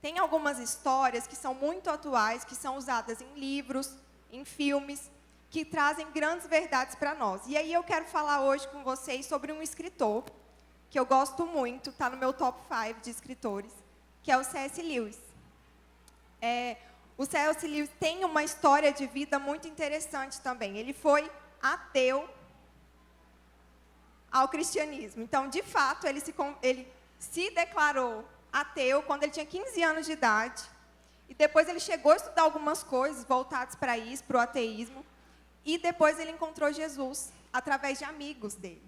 tem algumas histórias que são muito atuais, que são usadas em livros, em filmes, que trazem grandes verdades para nós. E aí eu quero falar hoje com vocês sobre um escritor, que eu gosto muito, está no meu top 5 de escritores, que é o C.S. Lewis. O C.S. Lewis tem uma história de vida muito interessante também. Ele foi ateu ao cristianismo. Então, de fato, ele se declarou ateu quando ele tinha 15 anos de idade. E depois ele chegou a estudar algumas coisas voltadas para isso, para o ateísmo. E depois ele encontrou Jesus através de amigos dele.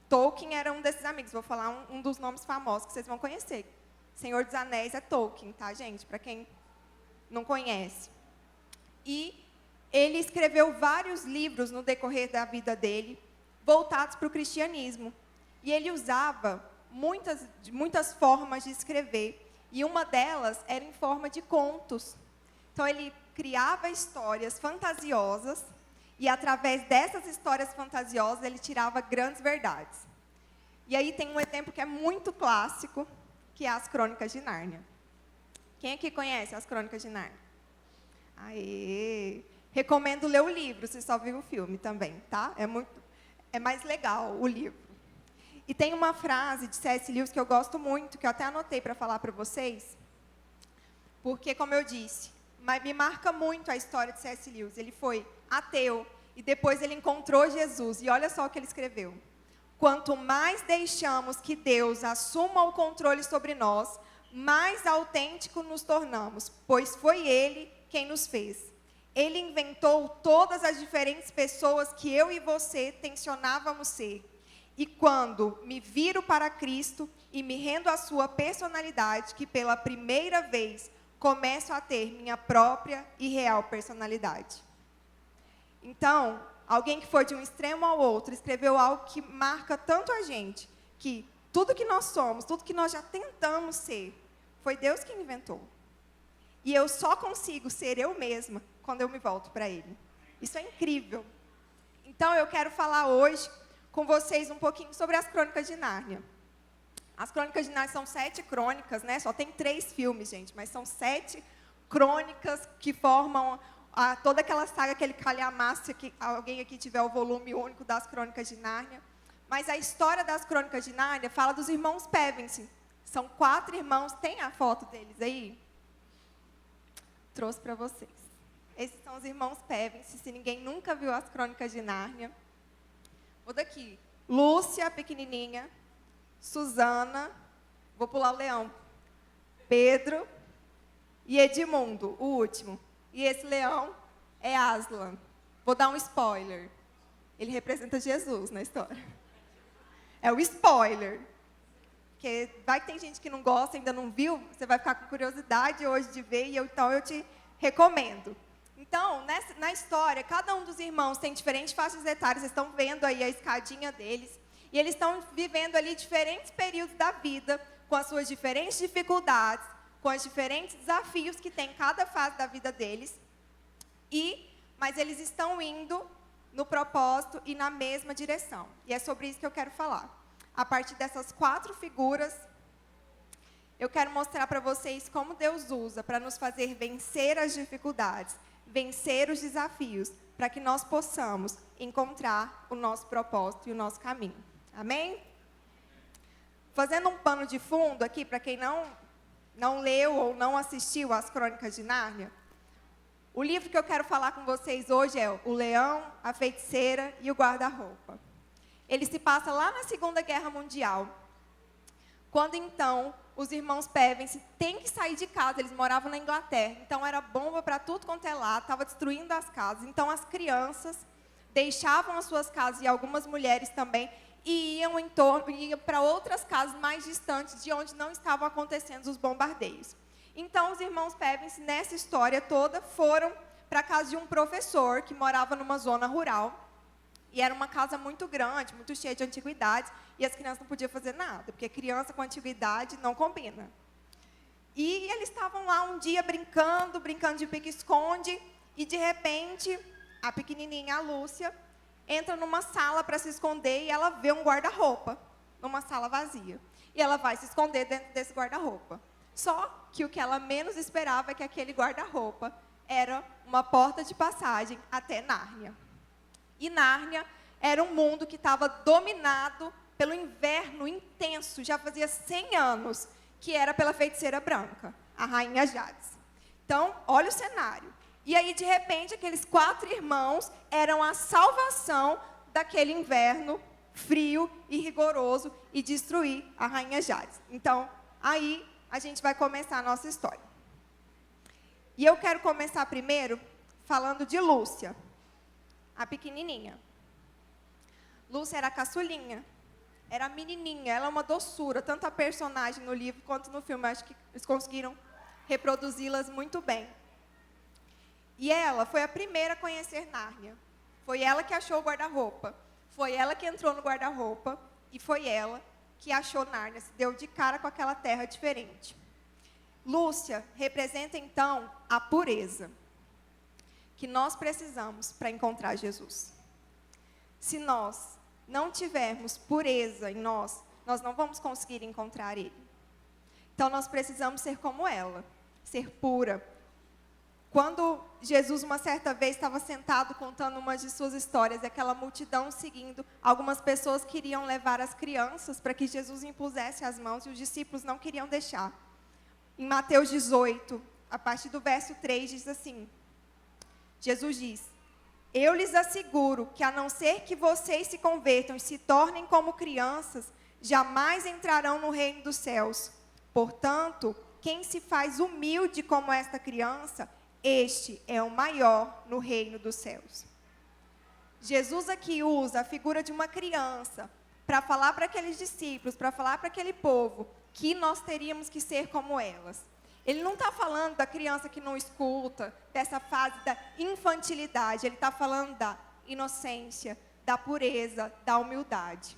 Tolkien era um desses amigos. Vou falar um dos nomes famosos que vocês vão conhecer. Senhor dos Anéis é Tolkien, tá, gente? Para quem não conhece. E ele escreveu vários livros no decorrer da vida dele, voltados para o cristianismo. E ele usava muitas formas de escrever. E uma delas era em forma de contos. Então, ele criava histórias fantasiosas. E, através dessas histórias fantasiosas, ele tirava grandes verdades. E aí tem um exemplo que é muito clássico, que é as Crônicas de Nárnia. Quem aqui conhece as Crônicas de Nárnia? Aê! Recomendo ler o livro, se só viu o filme também, tá? É mais legal o livro. E tem uma frase de C.S. Lewis que eu gosto muito, que eu até anotei para falar para vocês, porque, como eu disse, me marca muito a história de C.S. Lewis. Ele foi ateu e depois ele encontrou Jesus. E olha só o que ele escreveu. Quanto mais deixamos que Deus assuma o controle sobre nós, mais autênticos nos tornamos, pois foi Ele quem nos fez. Ele inventou todas as diferentes pessoas que eu e você tensionávamos ser. E quando me viro para Cristo e me rendo à sua personalidade, que pela primeira vez começo a ter minha própria e real personalidade. Então, alguém que foi de um extremo ao outro, escreveu algo que marca tanto a gente, que tudo que nós somos, tudo que nós já tentamos ser, foi Deus quem inventou. E eu só consigo ser eu mesma quando eu me volto para Ele. Isso é incrível. Então, eu quero falar hoje com vocês um pouquinho sobre as Crônicas de Nárnia. As Crônicas de Nárnia são 7 crônicas, né? Só tem 3 filmes, gente, mas são 7 crônicas que formam toda aquela saga, aquele calhamaço, que alguém aqui tiver o volume único das Crônicas de Nárnia. Mas a história das Crônicas de Nárnia fala dos irmãos Pevensey. São 4 irmãos, tem a foto deles aí? Trouxe para vocês. Esses são os irmãos Pevensey, se ninguém nunca viu as Crônicas de Nárnia. Vou daqui. Lúcia, pequenininha. Susana, vou pular o leão. Pedro e Edmundo, o último. E esse leão é Aslan. Vou dar um spoiler. Ele representa Jesus na história. É o spoiler. Porque vai que tem gente que não gosta, ainda não viu, você vai ficar com curiosidade hoje de ver, e então eu te recomendo. Então, na história, cada um dos irmãos tem diferentes faixas etárias, vocês estão vendo aí a escadinha deles, e eles estão vivendo ali diferentes períodos da vida, com as suas diferentes dificuldades, com os diferentes desafios que tem em cada fase da vida deles, mas eles estão indo no propósito e na mesma direção. E é sobre isso que eu quero falar. A partir dessas 4 figuras, eu quero mostrar para vocês como Deus usa para nos fazer vencer as dificuldades, vencer os desafios, para que nós possamos encontrar o nosso propósito e o nosso caminho. Amém? Fazendo um pano de fundo aqui, para quem não leu ou não assistiu às Crônicas de Nárnia, o livro que eu quero falar com vocês hoje é O Leão, a Feiticeira e o Guarda-Roupa. Ele se passa lá na Segunda Guerra Mundial, quando então os irmãos Pevensey têm que sair de casa. Eles moravam na Inglaterra, então era bomba para tudo quanto é lado, estava destruindo as casas. Então as crianças deixavam as suas casas, e algumas mulheres também, e iam para outras casas mais distantes, de onde não estavam acontecendo os bombardeios. Então os irmãos Pevensey, nessa história toda, foram para a casa de um professor que morava numa zona rural. E era uma casa muito grande, muito cheia de antiguidades, e as crianças não podiam fazer nada, porque criança com antiguidade não combina. E eles estavam lá um dia brincando de pique-esconde, e de repente, a pequenininha, a Lúcia, entra numa sala para se esconder, e ela vê um guarda-roupa, numa sala vazia. E ela vai se esconder dentro desse guarda-roupa. Só que o que ela menos esperava é que aquele guarda-roupa era uma porta de passagem até Nárnia. E Nárnia era um mundo que estava dominado pelo inverno intenso, já fazia 100 anos, que era pela feiticeira branca, a rainha Jades. Então, olha o cenário. E aí, de repente, aqueles 4 irmãos eram a salvação daquele inverno frio e rigoroso e destruir a rainha Jades. Então, aí a gente vai começar a nossa história. E eu quero começar primeiro falando de Lúcia, a pequenininha. Lúcia era a caçulinha, era a menininha, ela é uma doçura, tanto a personagem no livro quanto no filme. Acho que eles conseguiram reproduzi-las muito bem. E ela foi a primeira a conhecer Nárnia. Foi ela que achou o guarda-roupa. Foi ela que entrou no guarda-roupa e foi ela que achou Nárnia, se deu de cara com aquela terra diferente. Lúcia representa, então, a pureza que nós precisamos para encontrar Jesus. Se nós não tivermos pureza em nós, nós não vamos conseguir encontrar Ele. Então, nós precisamos ser como ela, ser pura. Quando Jesus, uma certa vez, estava sentado contando uma de suas histórias, e aquela multidão seguindo, algumas pessoas queriam levar as crianças para que Jesus impusesse as mãos, e os discípulos não queriam deixar. Em Mateus 18, a partir do verso 3, diz assim, Jesus diz, eu lhes asseguro que a não ser que vocês se convertam e se tornem como crianças, jamais entrarão no reino dos céus. Portanto, quem se faz humilde como esta criança, este é o maior no reino dos céus. Jesus aqui usa a figura de uma criança para falar para aqueles discípulos, para falar para aquele povo, que nós teríamos que ser como elas. Ele não está falando da criança que não escuta, dessa fase da infantilidade. Ele está falando da inocência, da pureza, da humildade.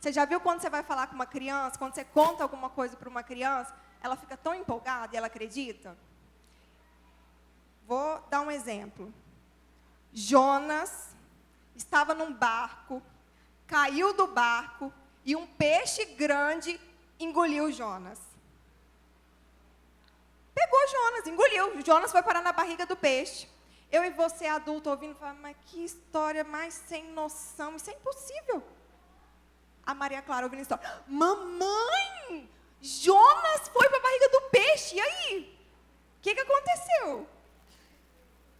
Você já viu quando você vai falar com uma criança, quando você conta alguma coisa para uma criança, ela fica tão empolgada e ela acredita? Vou dar um exemplo. Jonas estava num barco, caiu do barco e um peixe grande engoliu Jonas. Pegou Jonas, engoliu. Jonas foi parar na barriga do peixe. Eu e você, adulto, ouvindo, falando, mas que história mais sem noção, isso é impossível. A Maria Clara ouvindo a história, mamãe, Jonas foi para a barriga do peixe, e aí? O que aconteceu?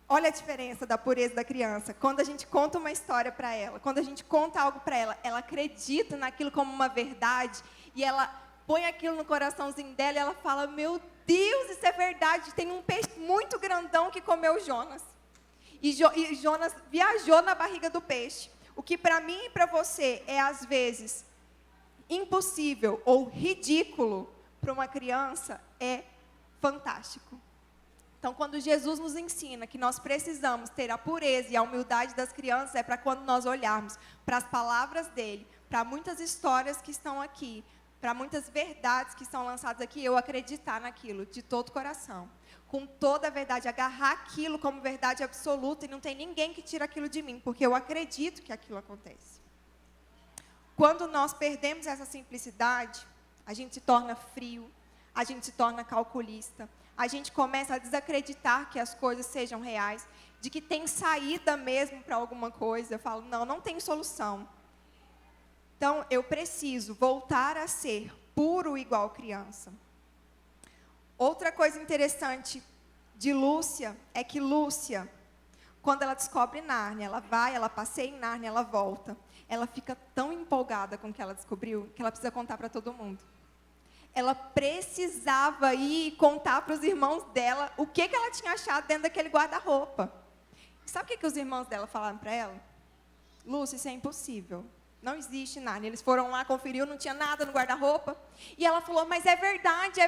Olha a diferença da pureza da criança. Quando a gente conta uma história para ela, quando a gente conta algo para ela, ela acredita naquilo como uma verdade, e ela põe aquilo no coraçãozinho dela, e ela fala, meu Deus, isso é verdade, tem um peixe muito grandão que comeu Jonas. E Jonas viajou na barriga do peixe. O que para mim e para você é, às vezes, impossível ou ridículo para uma criança, é fantástico. Então, quando Jesus nos ensina que nós precisamos ter a pureza e a humildade das crianças, é para quando nós olharmos para as palavras dele, para muitas histórias que estão aqui, para muitas verdades que são lançadas aqui, eu acreditar naquilo de todo o coração, com toda a verdade, agarrar aquilo como verdade absoluta e não tem ninguém que tira aquilo de mim, porque eu acredito que aquilo acontece. Quando nós perdemos essa simplicidade, a gente se torna frio, a gente se torna calculista, a gente começa a desacreditar que as coisas sejam reais, de que tem saída mesmo para alguma coisa. Eu falo, não tem solução. Então, eu preciso voltar a ser puro igual criança. Outra coisa interessante de Lúcia é que Lúcia, quando ela descobre Nárnia, ela passeia em Nárnia, ela volta. Ela fica tão empolgada com o que ela descobriu, que ela precisa contar para todo mundo. Ela precisava ir contar para os irmãos dela o que ela tinha achado dentro daquele guarda-roupa. Sabe o que os irmãos dela falaram para ela? Lúcia, isso é impossível. Não existe nada. Eles foram lá, conferiu, não tinha nada no guarda-roupa. E ela falou, mas é verdade,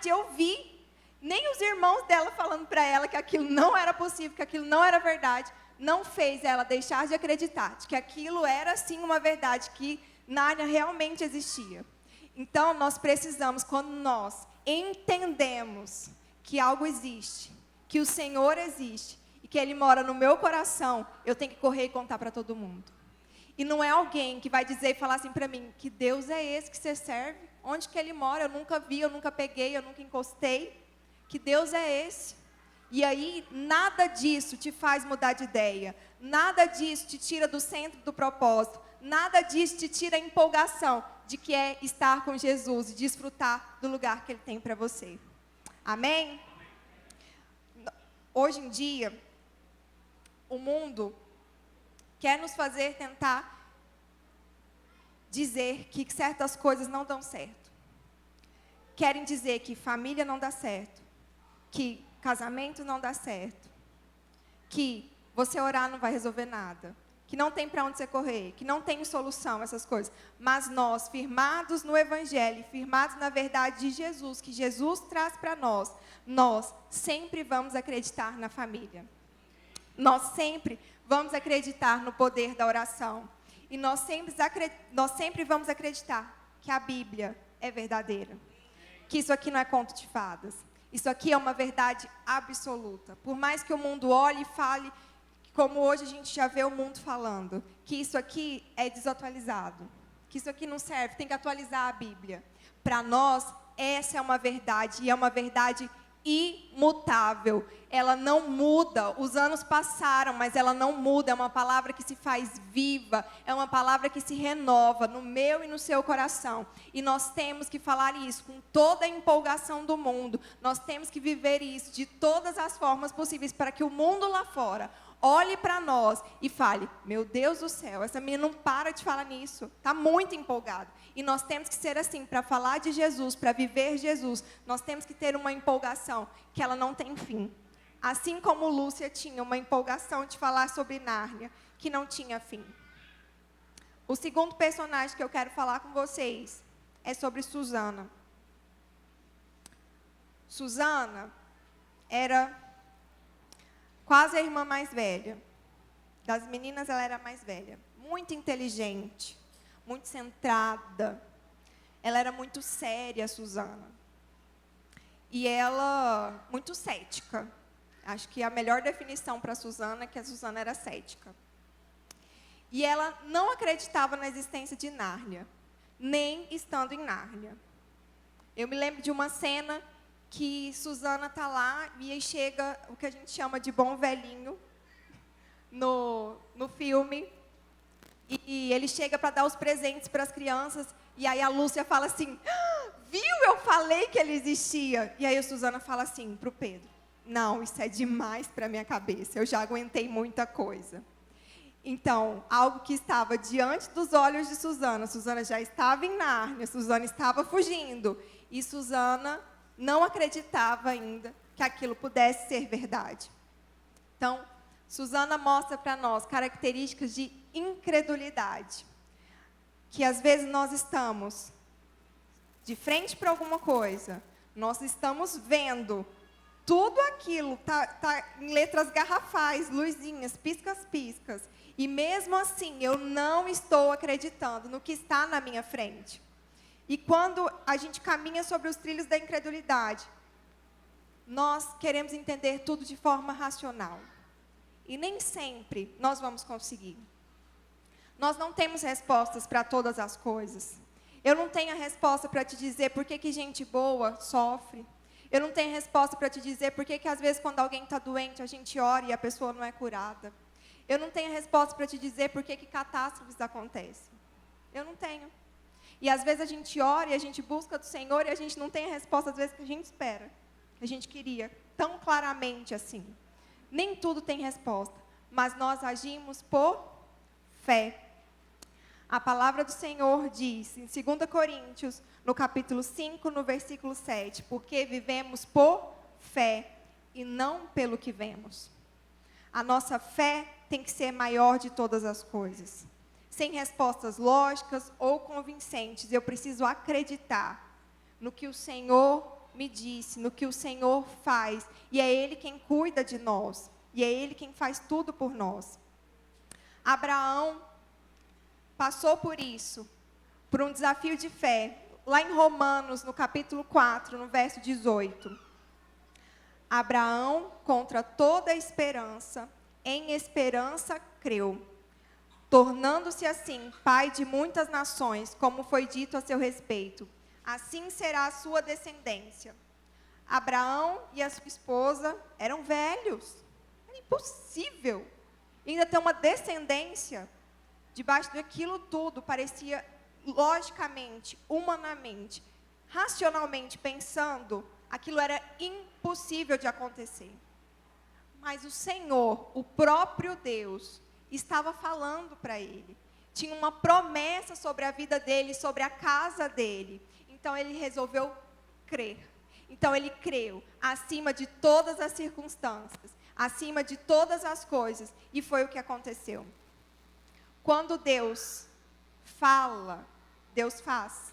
eu vi. Nem os irmãos dela falando para ela que aquilo não era possível, que aquilo não era verdade, não fez ela deixar de acreditar, de que aquilo era sim uma verdade, que Nárnia realmente existia. Então, nós precisamos, quando nós entendemos que algo existe, que o Senhor existe, e que Ele mora no meu coração, eu tenho que correr e contar para todo mundo. E não é alguém que vai dizer e falar assim para mim, que Deus é esse que você serve? Onde que ele mora? Eu nunca vi, eu nunca peguei, eu nunca encostei. Que Deus é esse? E aí, nada disso te faz mudar de ideia. Nada disso te tira do centro do propósito. Nada disso te tira a empolgação de que é estar com Jesus e desfrutar do lugar que Ele tem para você. Amém? Hoje em dia, o mundo quer nos fazer tentar dizer que certas coisas não dão certo. Querem dizer que família não dá certo, que casamento não dá certo, que você orar não vai resolver nada, que não tem para onde você correr, que não tem solução, essas coisas. Mas nós, firmados no Evangelho, firmados na verdade de Jesus, que Jesus traz para nós sempre vamos acreditar na família. Nós sempre vamos acreditar no poder da oração. E nós sempre vamos acreditar que a Bíblia é verdadeira. Que isso aqui não é conto de fadas. Isso aqui é uma verdade absoluta. Por mais que o mundo olhe e fale, como hoje a gente já vê o mundo falando, que isso aqui é desatualizado. Que isso aqui não serve, tem que atualizar a Bíblia. Para nós, essa é uma verdade, e é uma verdade imutável. Ela não muda, os anos passaram, mas ela não muda. É uma palavra que se faz viva, é uma palavra que se renova no meu e no seu coração. E nós temos que falar isso com toda a empolgação do mundo. Nós temos que viver isso de todas as formas possíveis, para que o mundo lá fora olhe para nós e fale: meu Deus do céu, essa menina não para de falar nisso, está muito empolgada. E nós temos que ser assim, para falar de Jesus, para viver Jesus, nós temos que ter uma empolgação que ela não tem fim. Assim como Lúcia tinha uma empolgação de falar sobre Nárnia, que não tinha fim. O segundo personagem que eu quero falar com vocês é sobre Susana. Susana era quase a irmã mais velha. Das meninas, ela era a mais velha. Muito inteligente, muito centrada. Ela era muito séria, a Susana. E ela, muito cética. Acho que a melhor definição para a Susana é que a Susana era cética. E ela não acreditava na existência de Nárnia, nem estando em Nárnia. Eu me lembro de uma cena que Susana está lá e aí chega o que a gente chama de bom velhinho no filme. E ele chega para dar os presentes para as crianças. E aí a Lúcia fala assim: viu, eu falei que ele existia. E aí a Susana fala assim para o Pedro: não, isso é demais para a minha cabeça, eu já aguentei muita coisa. Então, algo que estava diante dos olhos de Susana, Susana já estava em Nárnia, Susana estava fugindo. E Susana não acreditava ainda que aquilo pudesse ser verdade. Então, Susana mostra para nós características de incredulidade. Que às vezes nós estamos de frente para alguma coisa, nós estamos vendo tudo aquilo, tá em letras garrafais, luzinhas, piscas. E mesmo assim, eu não estou acreditando no que está na minha frente. E quando a gente caminha sobre os trilhos da incredulidade, nós queremos entender tudo de forma racional. E nem sempre nós vamos conseguir. Nós não temos respostas para todas as coisas. Eu não tenho a resposta para te dizer por que gente boa sofre. Eu não tenho resposta para te dizer por que às vezes quando alguém está doente a gente ora e a pessoa não é curada. Eu não tenho resposta para te dizer por que catástrofes acontecem. Eu não tenho. E às vezes a gente ora e a gente busca do Senhor e a gente não tem a resposta às vezes que a gente espera, que a gente queria, tão claramente assim. Nem tudo tem resposta, mas nós agimos por fé. A palavra do Senhor diz, em 2 Coríntios, no capítulo 5, no versículo 7, porque vivemos por fé e não pelo que vemos. A nossa fé tem que ser maior de todas as coisas. Sem respostas lógicas ou convincentes, eu preciso acreditar no que o Senhor me disse, no que o Senhor faz. E é Ele quem cuida de nós. E é Ele quem faz tudo por nós. Abraão passou por isso, por um desafio de fé. Lá em Romanos, no capítulo 4, no verso 18. Abraão, contra toda a esperança, em esperança creu, tornando-se assim pai de muitas nações, como foi dito a seu respeito. assim será a sua descendência. Abraão e a sua esposa eram velhos. Era impossível. E ainda ter uma descendência debaixo daquilo tudo. Parecia, logicamente, humanamente, racionalmente pensando, aquilo era impossível de acontecer. Mas o Senhor, o próprio Deus, estava falando para ele. Tinha uma promessa sobre a vida dele, sobre a casa dele. Então ele resolveu crer. Então ele creu acima de todas as circunstâncias, acima de todas as coisas. E foi o que aconteceu. Quando Deus fala, Deus faz.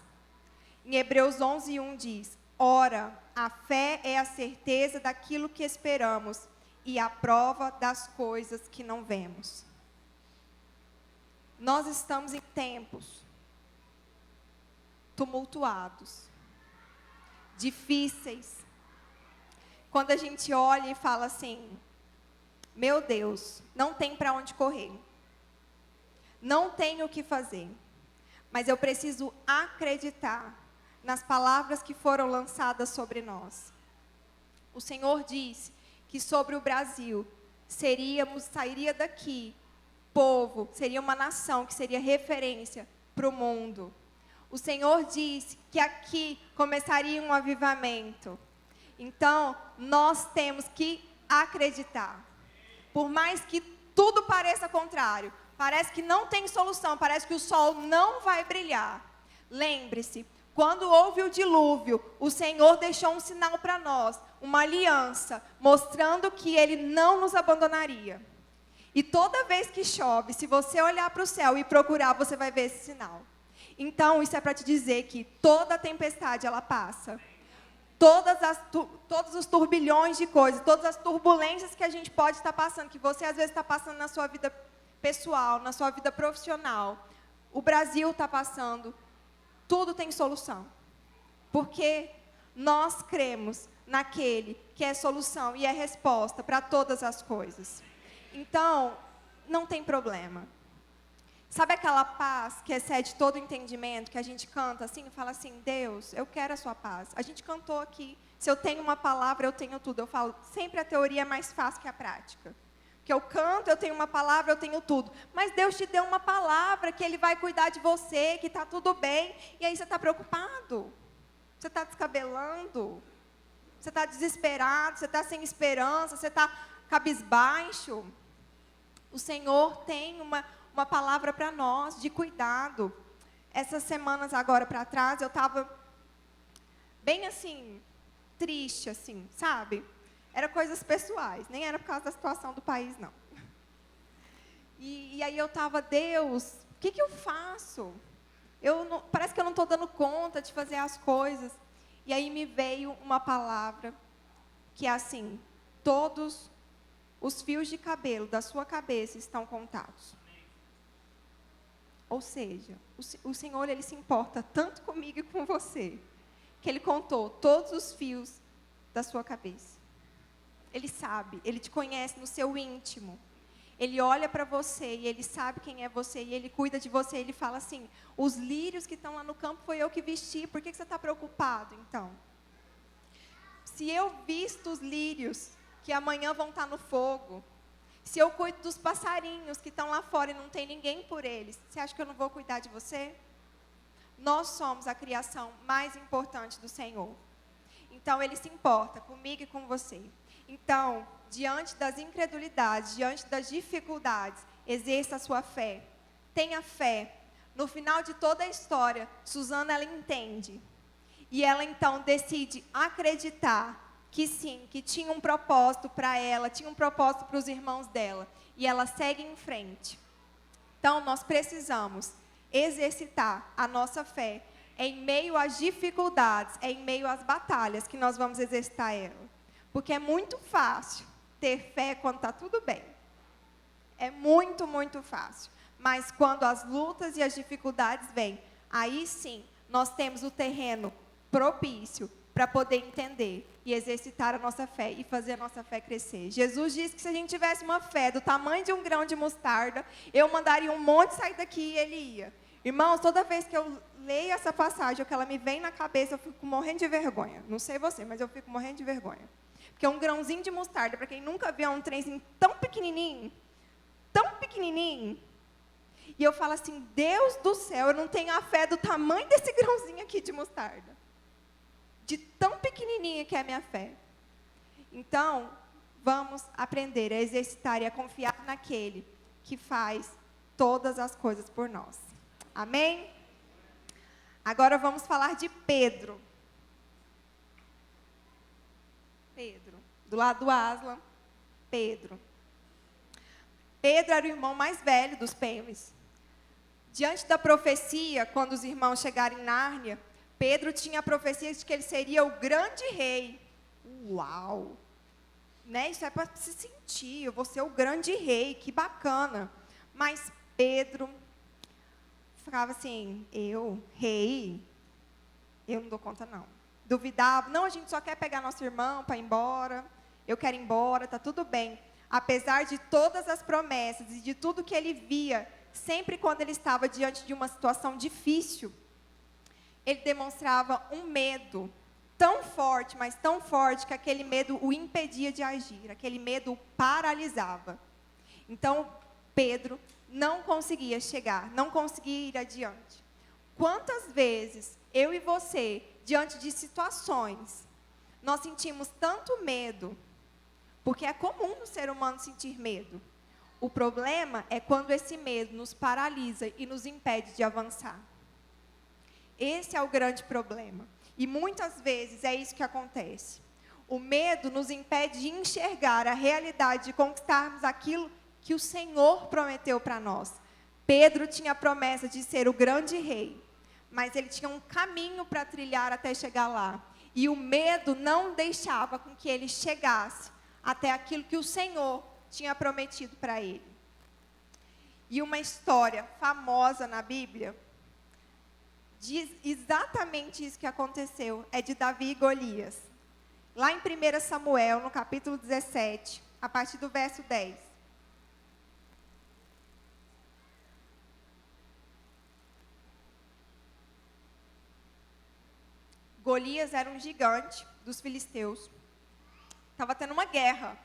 Em Hebreus 11:1 diz: ora, a fé é a certeza daquilo que esperamos e a prova das coisas que não vemos. Nós estamos em tempos tumultuados, difíceis. Quando a gente olha e fala assim: meu Deus, não tem para onde correr, não tenho o que fazer, mas eu preciso acreditar nas palavras que foram lançadas sobre nós. O Senhor disse que sobre o Brasil sairia daqui povo, seria uma nação que seria referência para o mundo. O Senhor disse que aqui começaria um avivamento. Então, nós temos que acreditar. Por mais que tudo pareça contrário, parece que não tem solução, parece que o sol não vai brilhar. Lembre-se, quando houve o dilúvio, o Senhor deixou um sinal para nós, uma aliança, mostrando que Ele não nos abandonaria. E toda vez que chove, se você olhar para o céu e procurar, você vai ver esse sinal. Então, isso é para te dizer que toda tempestade, ela passa. Todos os turbilhões de coisas, todas as turbulências que a gente pode estar passando, que você às vezes está passando na sua vida pessoal, na sua vida profissional, o Brasil está passando, tudo tem solução. Porque nós cremos naquele que é solução e é resposta para todas as coisas. Então, não tem problema. Sabe aquela paz que excede todo entendimento, que a gente canta assim e fala assim: Deus, eu quero a sua paz. A gente cantou aqui, se eu tenho uma palavra, eu tenho tudo. Eu falo, sempre a teoria é mais fácil que a prática. Porque eu canto, eu tenho uma palavra, eu tenho tudo. Mas Deus te deu uma palavra, que Ele vai cuidar de você, que está tudo bem. E aí você está preocupado, você está descabelando, você está desesperado, você está sem esperança, você está cabisbaixo. O Senhor tem uma palavra para nós de cuidado. Essas semanas agora para trás, eu estava bem assim, triste, assim, sabe? Era coisas pessoais, nem era por causa da situação do país, não. E aí eu estava: Deus, o que eu faço? Parece que eu não estou dando conta de fazer as coisas. E aí me veio uma palavra que é assim: todos os fios de cabelo da sua cabeça estão contados. Ou seja, o Senhor, Ele se importa tanto comigo e com você, que Ele contou todos os fios da sua cabeça. Ele sabe, Ele te conhece no seu íntimo. Ele olha para você e Ele sabe quem é você, e Ele cuida de você. Ele fala assim: os lírios que estão lá no campo foi eu que vesti, por que você está preocupado, então? Se eu visto os lírios, que amanhã vão estar no fogo, se eu cuido dos passarinhos que estão lá fora e não tem ninguém por eles, você acha que eu não vou cuidar de você? Nós somos a criação mais importante do Senhor. Então, Ele se importa comigo e com você. Então, diante das incredulidades, diante das dificuldades, exerça a sua fé. Tenha fé. No final de toda a história, Susana, ela entende. E ela, então, decide acreditar que sim, que tinha um propósito para ela, tinha um propósito para os irmãos dela. E ela segue em frente. Então, nós precisamos exercitar a nossa fé em meio às dificuldades, em meio às batalhas que nós vamos exercitar ela. Porque é muito fácil ter fé quando está tudo bem. É muito, muito fácil. Mas quando as lutas e as dificuldades vêm, aí sim, nós temos o terreno propício para poder entender e exercitar a nossa fé e fazer a nossa fé crescer. Jesus disse que se a gente tivesse uma fé do tamanho de um grão de mostarda, eu mandaria um monte sair daqui e ele ia. Irmãos, toda vez que eu leio essa passagem, ou que ela me vem na cabeça, eu fico morrendo de vergonha. Não sei você, mas eu fico morrendo de vergonha. Porque um grãozinho de mostarda, para quem nunca viu, é um trenzinho tão pequenininho, e eu falo assim, Deus do céu, eu não tenho a fé do tamanho desse grãozinho aqui de mostarda. De tão pequenininha que é a minha fé. Então, vamos aprender a exercitar e a confiar naquele que faz todas as coisas por nós. Amém? Agora vamos falar de Pedro. Pedro, do lado do Aslan, Pedro. Pedro era o irmão mais velho dos Penguins. Diante da profecia, quando os irmãos chegaram em Nárnia, Pedro tinha a profecia de que ele seria o grande rei. Uau! Né? Isso é para se sentir, eu vou ser o grande rei, que bacana. Mas Pedro ficava assim, rei, eu não dou conta não. Duvidava, não, a gente só quer pegar nosso irmão para ir embora, eu quero ir embora, tá tudo bem. Apesar de todas as promessas e de tudo que ele via, sempre quando ele estava diante de uma situação difícil, ele demonstrava um medo tão forte, mas tão forte, que aquele medo o impedia de agir, aquele medo o paralisava. Então, Pedro não conseguia chegar, não conseguia ir adiante. Quantas vezes eu e você, diante de situações, nós sentimos tanto medo, porque é comum no ser humano sentir medo. O problema é quando esse medo nos paralisa e nos impede de avançar. Esse é o grande problema. E muitas vezes é isso que acontece. O medo nos impede de enxergar a realidade, de conquistarmos aquilo que o Senhor prometeu para nós. Pedro tinha a promessa de ser o grande rei, mas ele tinha um caminho para trilhar até chegar lá. E o medo não deixava com que ele chegasse até aquilo que o Senhor tinha prometido para ele. E uma história famosa na Bíblia diz exatamente isso que aconteceu, é de Davi e Golias. Lá em 1 Samuel, no capítulo 17, a partir do verso 10. Golias era um gigante dos filisteus. Estava tendo uma guerra.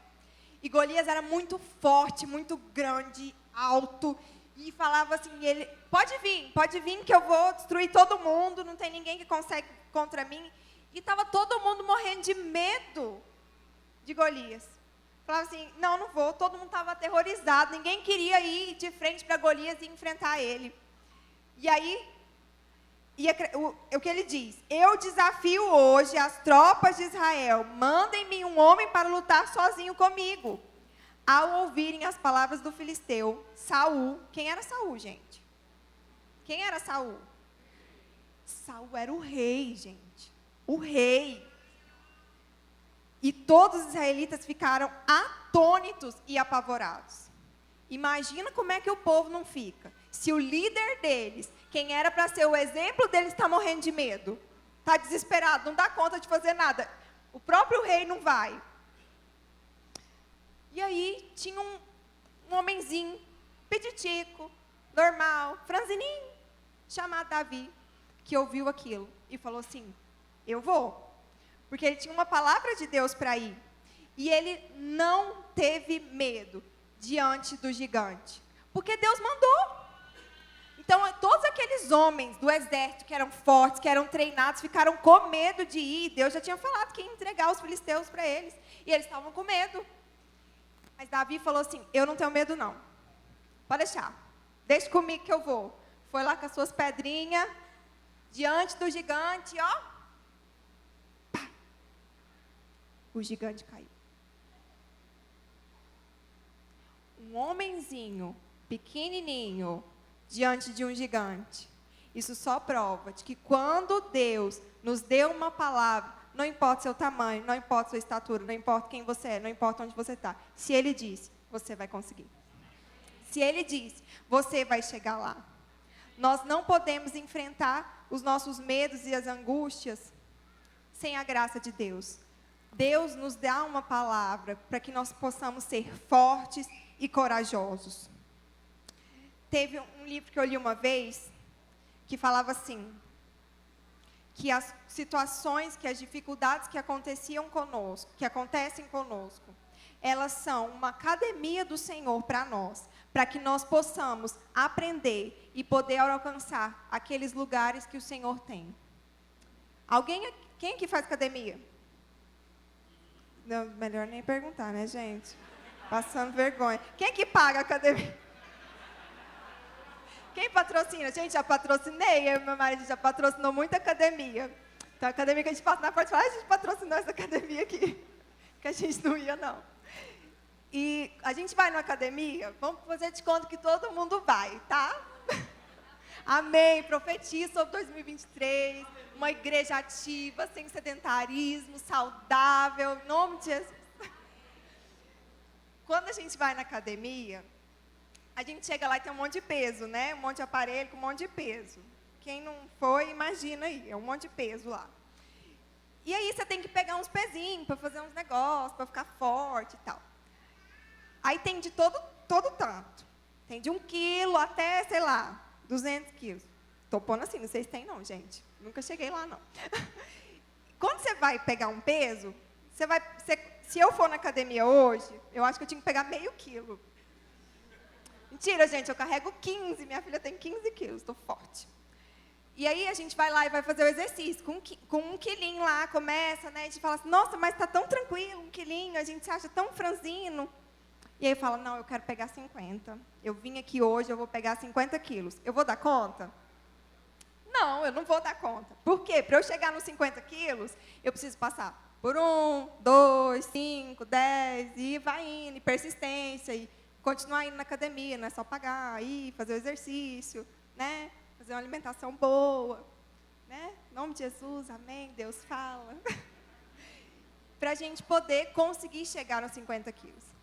E Golias era muito forte, muito grande, alto. E falava assim, ele, pode vir que eu vou destruir todo mundo, não tem ninguém que consegue contra mim. E estava todo mundo morrendo de medo de Golias. Falava assim, não vou, todo mundo estava aterrorizado, ninguém queria ir de frente para Golias e enfrentar ele. E aí, o que ele diz? Eu desafio hoje as tropas de Israel, mandem-me um homem para lutar sozinho comigo. Ao ouvirem as palavras do filisteu, Saul, quem era Saul, gente? Quem era Saul? Saul era o rei, gente. O rei. E todos os israelitas ficaram atônitos e apavorados. Imagina como é que o povo não fica. Se o líder deles, quem era para ser o exemplo deles, está morrendo de medo, está desesperado, não dá conta de fazer nada. O próprio rei não vai. E aí tinha um homenzinho, petitico, normal, franzininho, chamado Davi, que ouviu aquilo e falou assim, eu vou. Porque ele tinha uma palavra de Deus para ir. E ele não teve medo diante do gigante. Porque Deus mandou. Então, todos aqueles homens do exército que eram fortes, que eram treinados, ficaram com medo de ir. Deus já tinha falado que ia entregar os filisteus para eles. E eles estavam com medo. Mas Davi falou assim, eu não tenho medo não. Pode deixar. Deixa comigo que eu vou. Foi lá com as suas pedrinhas, diante do gigante, ó. Pá. O gigante caiu. Um homenzinho, pequenininho, diante de um gigante. Isso só prova de que quando Deus nos deu uma palavra, não importa o seu tamanho, não importa a sua estatura, não importa quem você é, não importa onde você está. Se Ele disse, você vai conseguir. Se Ele disse, você vai chegar lá. Nós não podemos enfrentar os nossos medos e as angústias sem a graça de Deus. Deus nos dá uma palavra para que nós possamos ser fortes e corajosos. Teve um livro que eu li uma vez, que falava assim, que as situações, que as dificuldades que aconteciam conosco, que acontecem conosco, elas são uma academia do Senhor para nós, para que nós possamos aprender e poder alcançar aqueles lugares que o Senhor tem. Quem aqui faz academia? Não, melhor nem perguntar, né, gente? Passando vergonha. Quem que paga a academia? Quem patrocina? Gente, já patrocinei. Eu e meu marido já patrocinou muita academia. Então, a academia que a gente passa na porta, fala, a gente patrocinou essa academia aqui. Que a gente não ia, não. E a gente vai na academia, vamos fazer de conta que todo mundo vai, tá? Amém. Profetizo sobre 2023, uma igreja ativa, sem sedentarismo, saudável, em nome de Jesus. Quando a gente vai na academia, a gente chega lá e tem um monte de peso, né? Um monte de aparelho com um monte de peso. Quem não foi, imagina aí, é um monte de peso lá. E aí você tem que pegar uns pezinhos para fazer uns negócios, para ficar forte e tal. Aí tem de todo tanto. Tem de 1 quilo até, sei lá, 200 quilos. Estou pondo assim, não sei se tem não, gente. Nunca cheguei lá, não. Quando você vai pegar um peso, se eu for na academia hoje, eu acho que eu tinha que pegar meio quilo. Mentira, gente, eu carrego 15, minha filha tem 15 quilos, estou forte. E aí a gente vai lá e vai fazer o exercício, com 1 quilinho lá, começa, né, a gente fala assim, nossa, mas está tão tranquilo, 1 quilinho, a gente se acha tão franzino. E aí fala, não, eu quero pegar 50. Eu vim aqui hoje, eu vou pegar 50 quilos. Eu vou dar conta? Não, eu não vou dar conta. Por quê? Para eu chegar nos 50 quilos, eu preciso passar por 1, 2, 5, 10, e vai indo, e persistência, e continuar indo na academia, não é só pagar, ir, fazer o exercício, né? Fazer uma alimentação boa, né? Em nome de Jesus, amém, Deus fala. Para a gente poder conseguir chegar nos 50 quilos.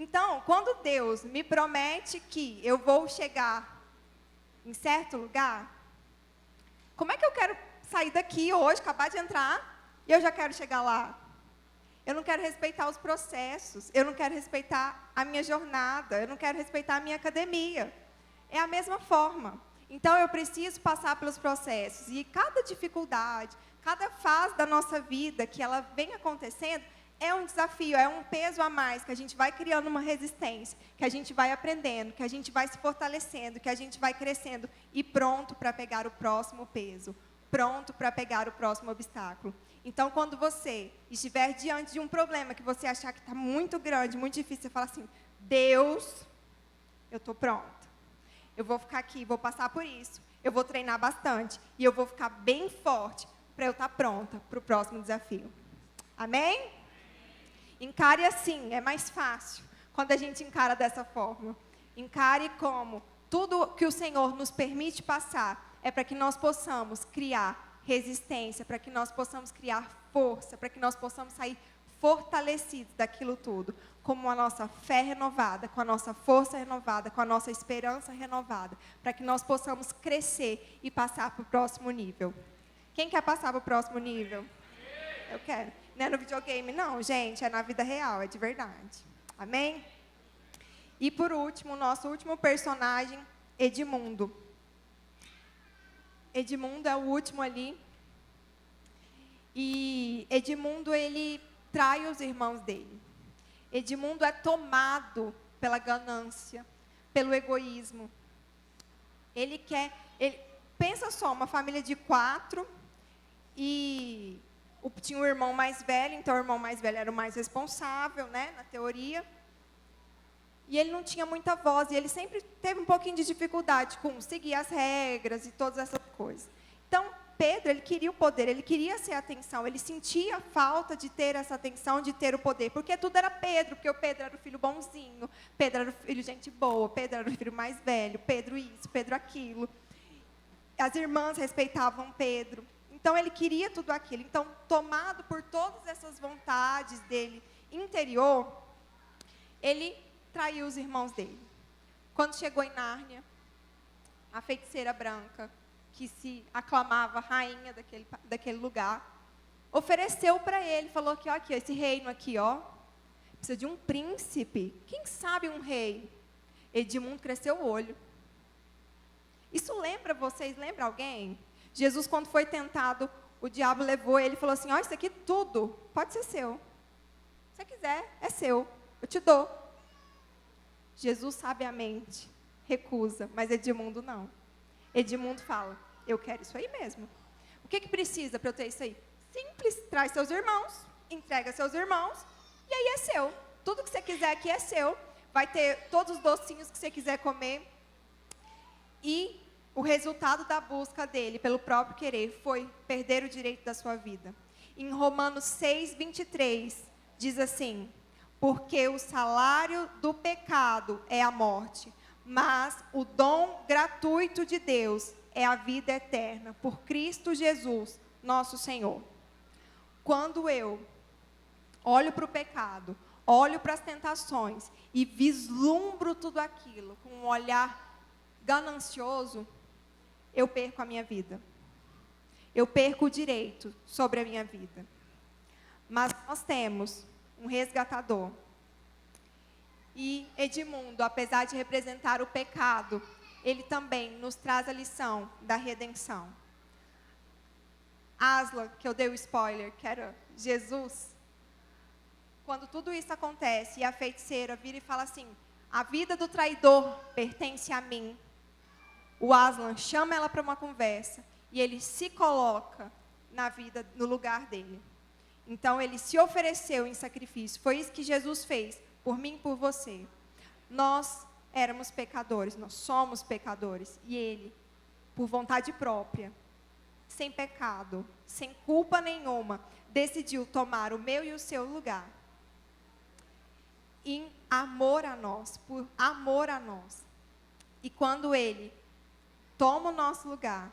Então, quando Deus me promete que eu vou chegar em certo lugar, como é que eu quero sair daqui hoje, acabar de entrar, e eu já quero chegar lá? Eu não quero respeitar os processos, eu não quero respeitar a minha jornada, eu não quero respeitar a minha academia. É a mesma forma. Então, eu preciso passar pelos processos. E cada dificuldade, cada fase da nossa vida que ela vem acontecendo, é um desafio, é um peso a mais, que a gente vai criando uma resistência, que a gente vai aprendendo, que a gente vai se fortalecendo, que a gente vai crescendo e pronto para pegar o próximo peso, pronto para pegar o próximo obstáculo. Então, quando você estiver diante de um problema que você achar que está muito grande, muito difícil, você fala assim, Deus, eu estou pronta. Eu vou ficar aqui, vou passar por isso, eu vou treinar bastante e eu vou ficar bem forte para eu estar pronta para o próximo desafio. Amém? Encare assim, é mais fácil quando a gente encara dessa forma. Encare como tudo que o Senhor nos permite passar é para que nós possamos criar resistência, para que nós possamos criar força, para que nós possamos sair fortalecidos daquilo tudo, com a nossa fé renovada, com a nossa força renovada, com a nossa esperança renovada, para que nós possamos crescer e passar para o próximo nível. Quem quer passar para o próximo nível? Eu quero. Não é no videogame, não, gente, é na vida real, é de verdade. Amém? E por último, o nosso último personagem, Edmundo. Edmundo é o último ali. E Edmundo, ele trai os irmãos dele. Edmundo é tomado pela ganância, pelo egoísmo. Pensa só, uma família de 4 e tinha um irmão mais velho, então o irmão mais velho era o mais responsável, né, na teoria. E ele não tinha muita voz, e ele sempre teve um pouquinho de dificuldade com seguir as regras e todas essas coisas. Então, Pedro, ele queria o poder, ele queria ser a atenção, ele sentia a falta de ter essa atenção, de ter o poder, porque tudo era Pedro, porque o Pedro era o filho bonzinho, Pedro era o filho gente boa, Pedro era o filho mais velho, Pedro isso, Pedro aquilo. As irmãs respeitavam Pedro. Então, ele queria tudo aquilo. Então, tomado por todas essas vontades dele interior, ele traiu os irmãos dele. Quando chegou em Nárnia, a feiticeira branca, que se aclamava rainha daquele lugar, ofereceu para ele, falou que, ó, aqui, esse reino aqui, ó, precisa de um príncipe. Quem sabe um rei? Edmundo cresceu o olho. Isso lembra vocês? Lembra alguém? Jesus, quando foi tentado, o diabo levou ele e falou assim, ó, isso aqui tudo pode ser seu. Se você quiser, é seu. Eu te dou. Jesus sabiamente recusa, mas Edmundo não. Edmundo fala, eu quero isso aí mesmo. O que precisa para eu ter isso aí? Simples, traz seus irmãos, entrega seus irmãos, e aí é seu. Tudo que você quiser aqui é seu. Vai ter todos os docinhos que você quiser comer. E o resultado da busca dele, pelo próprio querer, foi perder o direito da sua vida. Em Romanos 6, 23, diz assim, porque o salário do pecado é a morte, mas o dom gratuito de Deus é a vida eterna, por Cristo Jesus, nosso Senhor. Quando eu olho para o pecado, olho para as tentações e vislumbro tudo aquilo com um olhar ganancioso, eu perco a minha vida. Eu perco o direito sobre a minha vida. Mas nós temos um resgatador. E Edmundo, apesar de representar o pecado, ele também nos traz a lição da redenção. Aslan, que eu dei o spoiler, que era Jesus, quando tudo isso acontece e a feiticeira vira e fala assim, a vida do traidor pertence a mim. O Aslan chama ela para uma conversa e ele se coloca na vida, no lugar dele. Então ele se ofereceu em sacrifício. Foi isso que Jesus fez por mim e por você. Nós éramos pecadores, nós somos pecadores. E ele, por vontade própria, sem pecado, sem culpa nenhuma, decidiu tomar o meu e o seu lugar. Em amor a nós, por amor a nós. E quando ele toma o nosso lugar,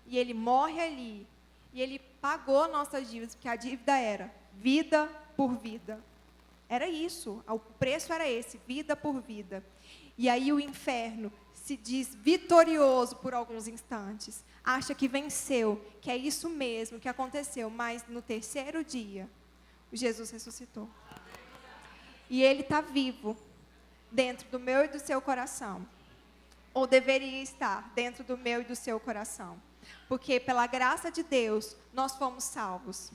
e ele morre ali, e ele pagou nossas dívidas, porque a dívida era vida por vida. Era isso, o preço era esse, vida por vida. E aí o inferno se diz vitorioso por alguns instantes, acha que venceu, que é isso mesmo que aconteceu, mas no terceiro dia, Jesus ressuscitou. E ele está vivo dentro do meu e do seu coração. Ou deveria estar dentro do meu e do seu coração. Porque pela graça de Deus, nós fomos salvos.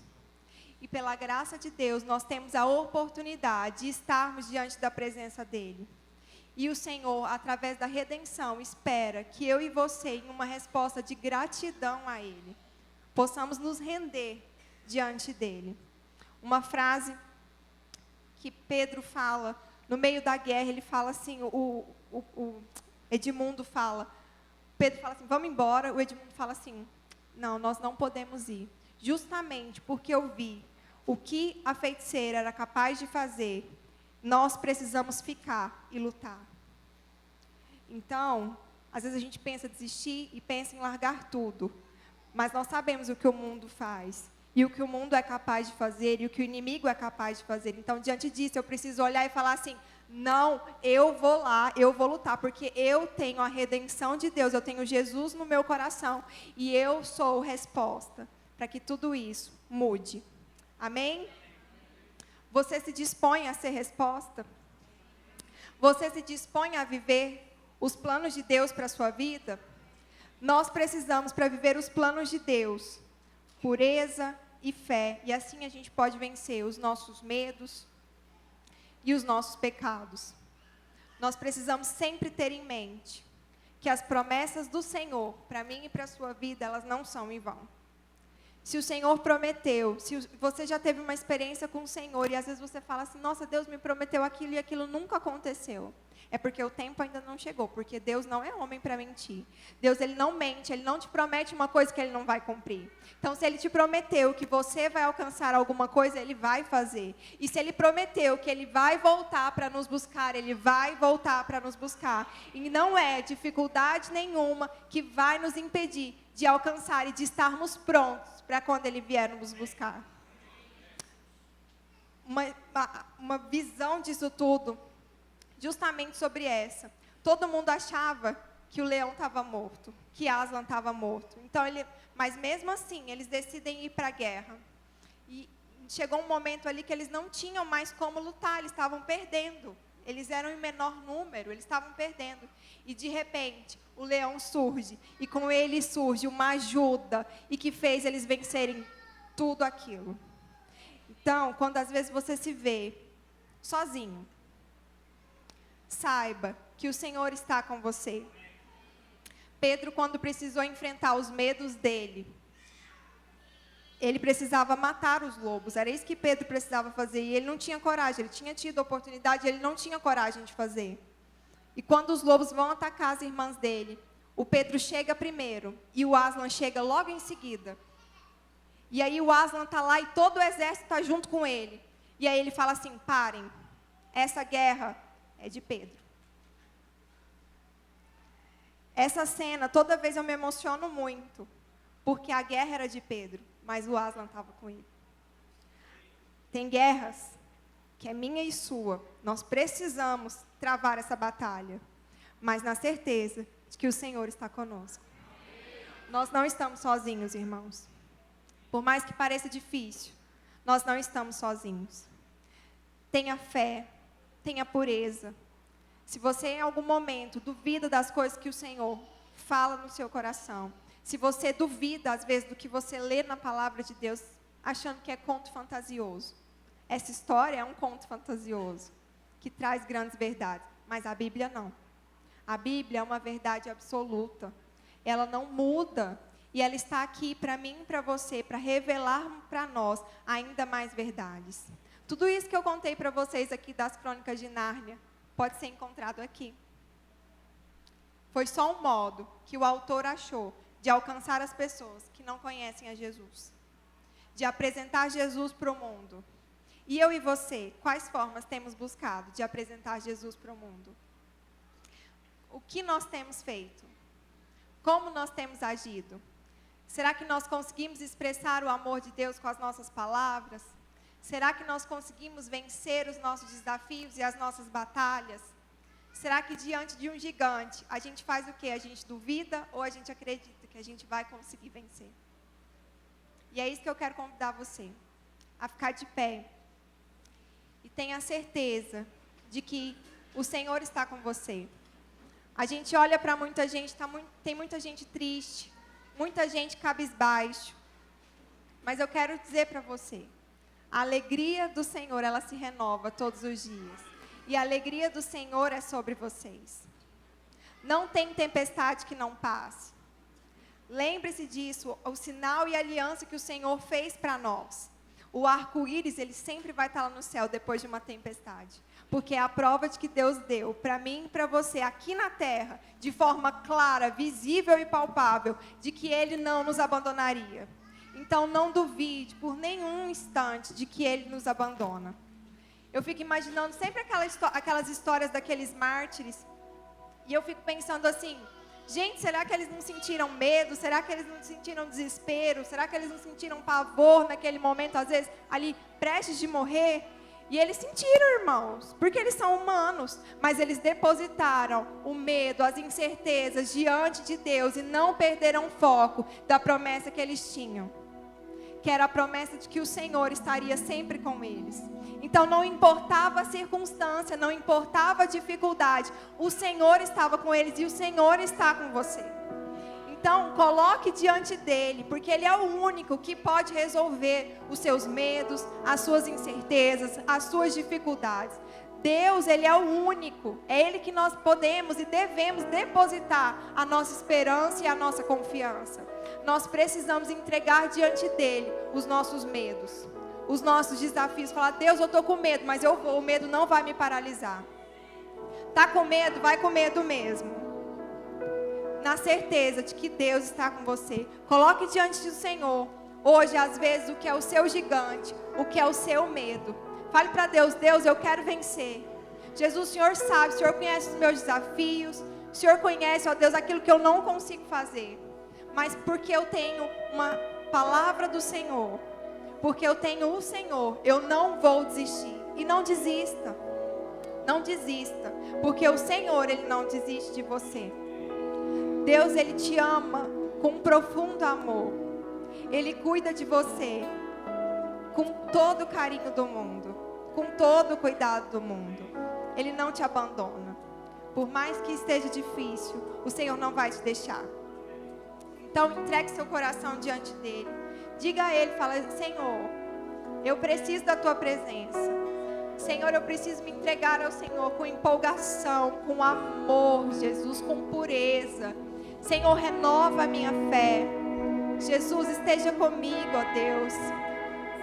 E pela graça de Deus, nós temos a oportunidade de estarmos diante da presença dEle. E o Senhor, através da redenção, espera que eu e você, em uma resposta de gratidão a Ele, possamos nos render diante dEle. Uma frase que Pedro fala, no meio da guerra, ele fala assim, o Edmundo fala, Pedro fala assim, vamos embora, o Edmundo fala assim, não, nós não podemos ir, justamente porque eu vi o que a feiticeira era capaz de fazer, nós precisamos ficar e lutar. Então, às vezes a gente pensa em desistir e pensa em largar tudo, mas nós sabemos o que o mundo faz, e o que o mundo é capaz de fazer, e o que o inimigo é capaz de fazer. Então, diante disso, eu preciso olhar e falar assim, não, eu vou lá, eu vou lutar, porque eu tenho a redenção de Deus, eu tenho Jesus no meu coração, e eu sou resposta para que tudo isso mude. Amém? Você se dispõe a ser resposta? Você se dispõe a viver os planos de Deus para a sua vida? Nós precisamos, para viver os planos de Deus, pureza e fé, e assim a gente pode vencer os nossos medos e os nossos pecados. Nós precisamos sempre ter em mente que as promessas do Senhor, para mim e para a sua vida, elas não são em vão. Se o Senhor prometeu, se você já teve uma experiência com o Senhor, e às vezes você fala assim, nossa, Deus me prometeu aquilo e aquilo nunca aconteceu. É porque o tempo ainda não chegou, porque Deus não é homem para mentir. Deus, Ele não mente, Ele não te promete uma coisa que Ele não vai cumprir. Então, se Ele te prometeu que você vai alcançar alguma coisa, Ele vai fazer. E se Ele prometeu que Ele vai voltar para nos buscar, Ele vai voltar para nos buscar. E não é dificuldade nenhuma que vai nos impedir de alcançar e de estarmos prontos para quando Ele vier nos buscar. Uma visão disso tudo, justamente sobre essa. Todo mundo achava que o leão estava morto, que Aslan estava morto. Então, mas mesmo assim, eles decidem ir para a guerra. E chegou um momento ali que eles não tinham mais como lutar, eles estavam perdendo. Eles eram em menor número, eles estavam perdendo. E de repente, o leão surge, e com ele surge uma ajuda, e que fez eles vencerem tudo aquilo. Então, quando às vezes você se vê sozinho, saiba que o Senhor está com você. Pedro, quando precisou enfrentar os medos dele, ele precisava matar os lobos, era isso que Pedro precisava fazer, e ele não tinha coragem, ele tinha tido a oportunidade, ele não tinha coragem de fazer. E quando os lobos vão atacar as irmãs dele, o Pedro chega primeiro, e o Aslan chega logo em seguida. E aí o Aslan está lá, e todo o exército está junto com ele. E aí ele fala assim, parem, essa guerra é de Pedro. Essa cena, toda vez eu me emociono muito, porque a guerra era de Pedro, mas o Aslan estava com ele. Tem guerras que é minha e sua, nós precisamos travar essa batalha, mas na certeza de que o Senhor está conosco. Nós não estamos sozinhos, irmãos. Por mais que pareça difícil, nós não estamos sozinhos. Tenha fé, tenha pureza. Se você em algum momento duvida das coisas que o Senhor fala no seu coração, se você duvida às vezes do que você lê na palavra de Deus, achando que é conto fantasioso, essa história é um conto fantasioso, que traz grandes verdades, mas a Bíblia não. A Bíblia é uma verdade absoluta, ela não muda, e ela está aqui para mim e para você, para revelar para nós ainda mais verdades. Tudo isso que eu contei para vocês aqui das Crônicas de Nárnia, pode ser encontrado aqui. Foi só um modo que o autor achou de alcançar as pessoas que não conhecem a Jesus, de apresentar Jesus para o mundo. E eu e você, quais formas temos buscado de apresentar Jesus para o mundo? O que nós temos feito? Como nós temos agido? Será que nós conseguimos expressar o amor de Deus com as nossas palavras? Será que nós conseguimos vencer os nossos desafios e as nossas batalhas? Será que diante de um gigante, a gente faz o quê? A gente duvida ou a gente acredita que a gente vai conseguir vencer? E é isso que eu quero convidar você, a ficar de pé. E tenha certeza de que o Senhor está com você. A gente olha para muita gente, tem muita gente triste, muita gente cabisbaixo. Mas eu quero dizer para você, a alegria do Senhor, ela se renova todos os dias. E a alegria do Senhor é sobre vocês. Não tem tempestade que não passe. Lembre-se disso, o sinal e a aliança que o Senhor fez para nós. O arco-íris, ele sempre vai estar lá no céu depois de uma tempestade. Porque é a prova de que Deus deu para mim e para você aqui na terra, de forma clara, visível e palpável, de que Ele não nos abandonaria. Então não duvide por nenhum instante de que Ele nos abandona. Eu fico imaginando sempre aquelas histórias daqueles mártires, e eu fico pensando assim, gente, será que eles não sentiram medo? Será que eles não sentiram desespero? Será que eles não sentiram pavor naquele momento, às vezes, ali, prestes de morrer? E eles sentiram, irmãos, porque eles são humanos, mas eles depositaram o medo, as incertezas diante de Deus e não perderam o foco da promessa que eles tinham, que era a promessa de que o Senhor estaria sempre com eles. Então não importava a circunstância, não importava a dificuldade, o Senhor estava com eles e o Senhor está com você. Então coloque diante dele, porque ele é o único que pode resolver os seus medos, as suas incertezas, as suas dificuldades. Deus, ele é o único, é ele que nós podemos e devemos depositar a nossa esperança e a nossa confiança. Nós precisamos entregar diante dele os nossos medos, os nossos desafios. Falar, Deus, eu estou com medo, mas eu vou, o medo não vai me paralisar. Está com medo? Vai com medo mesmo. Na certeza de que Deus está com você. Coloque diante do Senhor, hoje, às vezes, o que é o seu gigante, o que é o seu medo. Fale para Deus, Deus, eu quero vencer. Jesus, o Senhor sabe, o Senhor conhece os meus desafios, o Senhor conhece, ó Deus, aquilo que eu não consigo fazer. Mas porque eu tenho uma palavra do Senhor, porque eu tenho o Senhor, eu não vou desistir. E não desista, não desista, porque o Senhor, Ele não desiste de você. Deus, Ele te ama com um profundo amor. Ele cuida de você com todo o carinho do mundo, com todo o cuidado do mundo. Ele não te abandona. Por mais que esteja difícil, o Senhor não vai te deixar. Então, entregue seu coração diante dele. Diga a ele, fala: Senhor, eu preciso da tua presença. Senhor, eu preciso me entregar ao Senhor com empolgação, com amor, Jesus, com pureza. Senhor, renova a minha fé. Jesus, esteja comigo, ó Deus.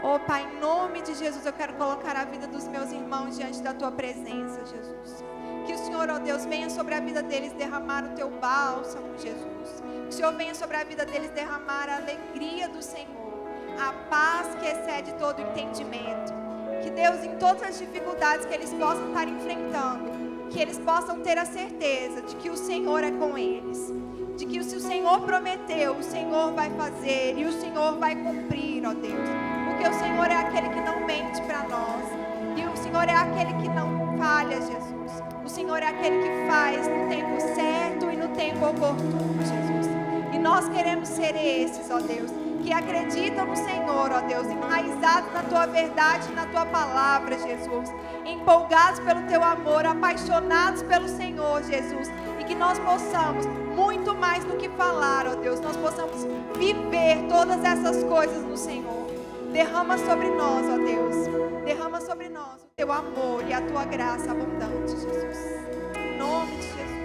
Oh, Pai, em nome de Jesus, eu quero colocar a vida dos meus irmãos diante da tua presença, Jesus. Que o Senhor, ó Deus, venha sobre a vida deles derramar o teu bálsamo, Jesus. Que o Senhor venha sobre a vida deles derramar a alegria do Senhor, a paz que excede todo entendimento. Que Deus, em todas as dificuldades que eles possam estar enfrentando, que eles possam ter a certeza de que o Senhor é com eles. De que se o Senhor prometeu, o Senhor vai fazer e o Senhor vai cumprir, ó Deus. Porque o Senhor é aquele que não mente para nós. E o Senhor é aquele que não falha, Jesus. O Senhor é aquele que faz no tempo certo e no tempo oportuno, Jesus. E nós queremos ser esses, ó Deus, que acreditam no Senhor, ó Deus, enraizados na tua verdade e na tua palavra, Jesus. Empolgados pelo teu amor, apaixonados pelo Senhor, Jesus. E que nós possamos, muito mais do que falar, ó Deus, nós possamos viver todas essas coisas no Senhor. Derrama sobre nós, ó Deus. Derrama sobre nós o teu amor e a tua graça abundante, Jesus. Em nome de Jesus.